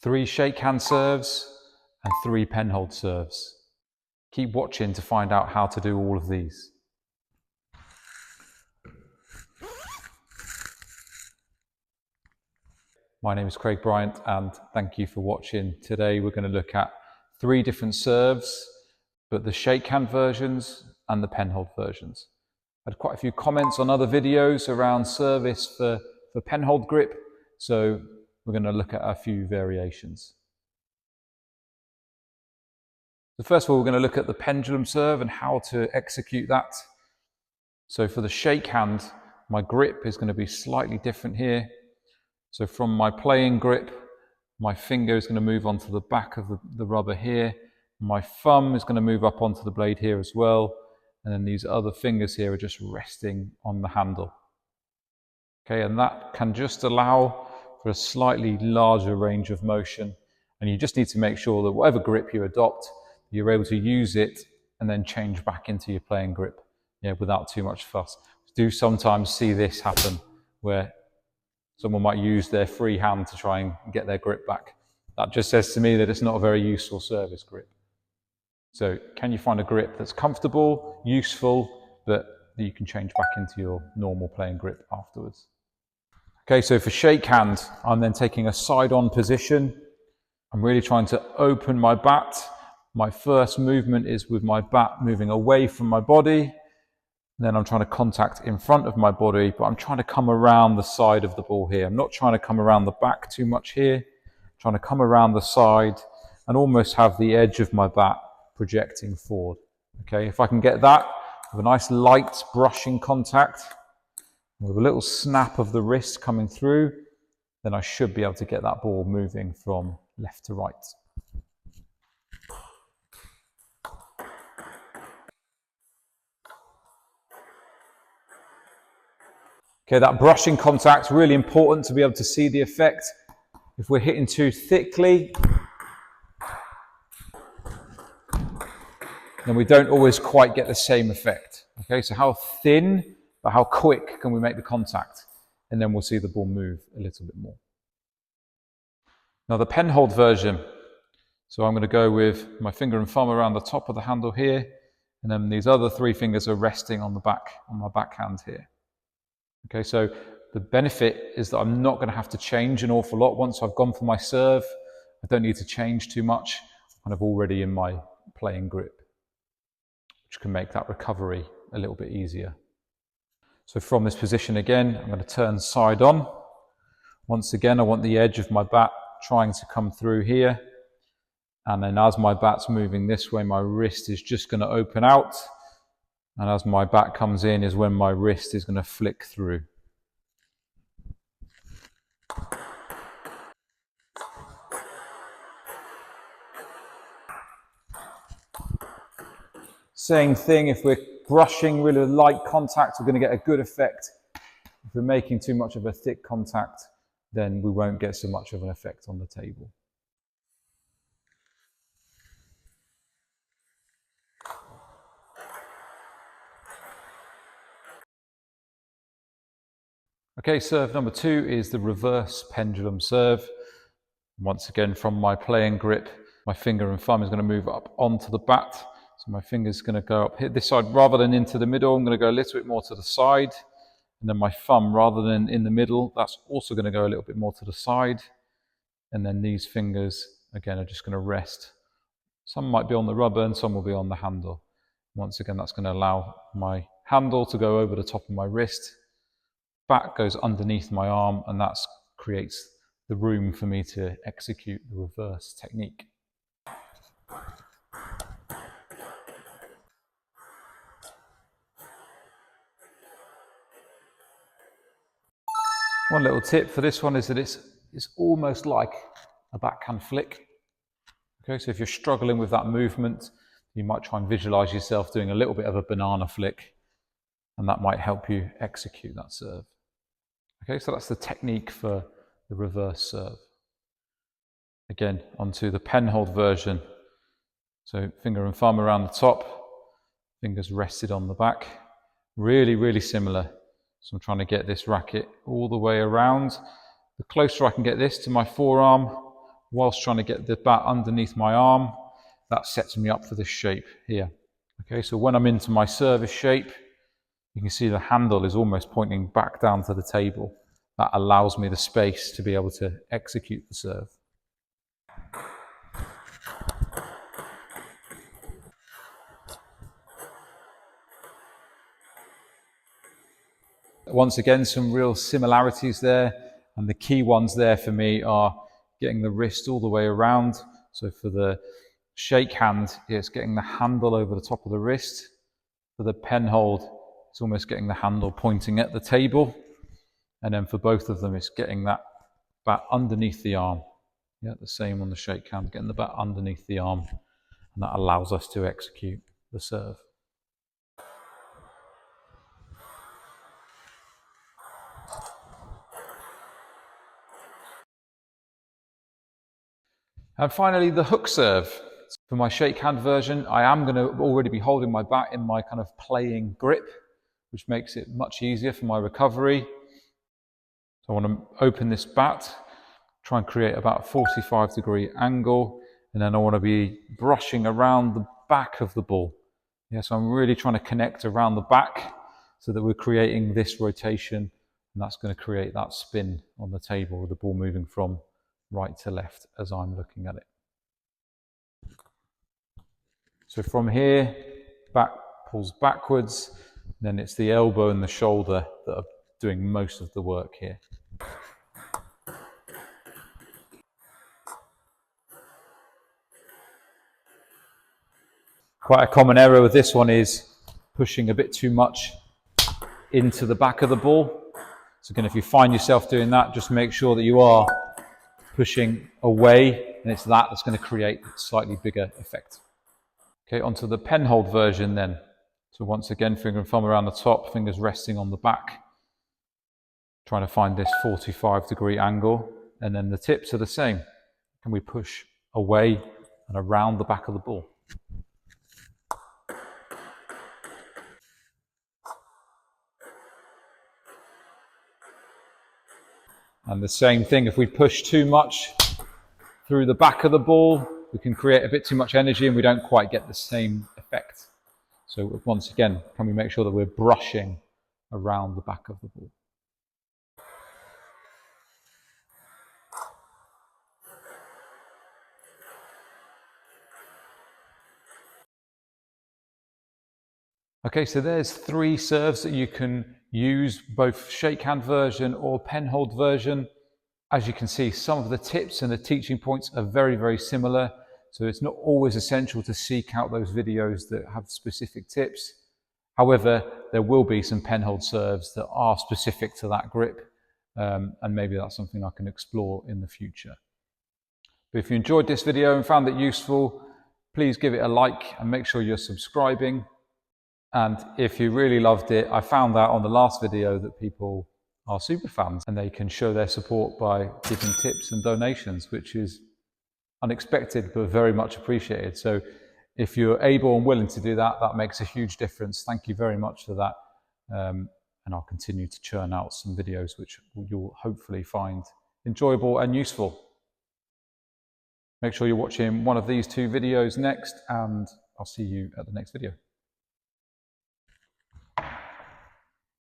3 shakehand serves and 3 penhold serves. Keep watching to find out how to do all of these. My name is Craig Bryant and thank you for watching. Today we're going to look at 3 different serves, but the shakehand versions and the penhold versions. I had quite a few comments on other videos around service for penhold grip, so we're going to look at a few variations. So first of all, we're going to look at the pendulum serve and how to execute that. So for the shakehand, my grip is going to be slightly different here. So from my playing grip, my finger is going to move onto the back of the rubber here. My thumb is going to move up onto the blade here as well. And then these other fingers here are just resting on the handle. Okay, and that can just allow for a slightly larger range of motion. And you just need to make sure that whatever grip you adopt, you're able to use it and then change back into your playing grip, without too much fuss. I do sometimes see this happen where someone might use their free hand to try and get their grip back. That just says to me that it's not a very useful service grip. So can you find a grip that's comfortable, useful, but that you can change back into your normal playing grip afterwards? Okay, so for shakehand, I'm then taking a side-on position. I'm really trying to open my bat. My first movement is with my bat moving away from my body. Then I'm trying to contact in front of my body, but I'm trying to come around the side of the ball here. I'm not trying to come around the back too much here. I'm trying to come around the side and almost have the edge of my bat projecting forward. Okay, if I can get that with a nice light brushing contact, with a little snap of the wrist coming through, then I should be able to get that ball moving from left to right. Okay, that brushing contact, really important to be able to see the effect. If we're hitting too thickly, then we don't always quite get the same effect. Okay, so how thin, but how quick can we make the contact? And then we'll see the ball move a little bit more. Now the penhold version. So I'm going to go with my finger and thumb around the top of the handle here, and then these other 3 fingers are resting on the back, on my backhand here. Okay, so the benefit is that I'm not going to have to change an awful lot. Once I've gone for my serve, I don't need to change too much. I'm kind of already in my playing grip, which can make that recovery a little bit easier. So from this position again, I'm going to turn side on. Once again, I want the edge of my bat trying to come through here. And then as my bat's moving this way, my wrist is just going to open out. And as my bat comes in is when my wrist is going to flick through. Same thing, if we're brushing really light contact, we're going to get a good effect. If we're making too much of a thick contact, then we won't get so much of an effect on the table. Okay, serve number 2 is the reverse pendulum serve. Once again, from my playing grip, my finger and thumb is going to move up onto the bat. So my finger's going to go up here, this side, rather than into the middle. I'm going to go a little bit more to the side. And then my thumb, rather than in the middle, that's also going to go a little bit more to the side. And then these fingers, again, are just going to rest. Some might be on the rubber and some will be on the handle. Once again, that's going to allow my handle to go over the top of my wrist. Bat goes underneath my arm, and that creates the room for me to execute the reverse technique. One little tip for this one is that it's almost like a backhand flick. Okay, so if you're struggling with that movement, you might try and visualize yourself doing a little bit of a banana flick, and that might help you execute that serve. Okay, so that's the technique for the reverse serve. Again, onto the penhold version. So finger and thumb around the top, fingers rested on the back. Really, really similar. So I'm trying to get this racket all the way around. The closer I can get this to my forearm, whilst trying to get the bat underneath my arm. That sets me up for this shape here. Okay, so when I'm into my service shape, you can see the handle is almost pointing back down to the table. That allows me the space to be able to execute the serve. Once again, some real similarities there, and the key ones there for me are getting the wrist all the way around. So for the shake hand, it's getting the handle over the top of the wrist. For the pen hold, it's almost getting the handle pointing at the table. And then for both of them, it's getting that bat underneath the arm. Yeah, the same on the shake hand, getting the bat underneath the arm. And that allows us to execute the serve. And finally, the hook serve. For my shake hand version, I am going to already be holding my bat in my kind of playing grip, which makes it much easier for my recovery. So I want to open this bat, try and create about a 45-degree angle, and then I want to be brushing around the back of the ball. Yeah, so I'm really trying to connect around the back so that we're creating this rotation, and that's going to create that spin on the table with the ball moving from right to left as I'm looking at it. So from here, back pulls backwards, then it's the elbow and the shoulder that are doing most of the work here. Quite a common error with this one is pushing a bit too much into the back of the ball. So again, if you find yourself doing that, just make sure that you are pushing away, and it's that that's going to create a slightly bigger effect. Okay, onto the Penhold version then. So once again, finger and thumb around the top, fingers resting on the back, trying to find this 45-degree angle, and then the tips are the same. Can we push away and around the back of the ball? And the same thing, if we push too much through the back of the ball, we can create a bit too much energy and we don't quite get the same effect. So once again, can we make sure that we're brushing around the back of the ball? Okay, so there's 3 serves that you can use, both shakehand version or penhold version. As you can see, some of the tips and the teaching points are very, very similar. So it's not always essential to seek out those videos that have specific tips. However, there will be some penhold serves that are specific to that grip, and maybe that's something I can explore in the future. But if you enjoyed this video and found it useful, please give it a like and make sure you're subscribing. And if you really loved it, I found out on the last video that people are super fans and they can show their support by giving tips and donations, which is unexpected but very much appreciated. So if you're able and willing to do that, that makes a huge difference. Thank you very much for that. And I'll continue to churn out some videos which you'll hopefully find enjoyable and useful. Make sure you're watching one of these 2 videos next, and I'll see you at the next video.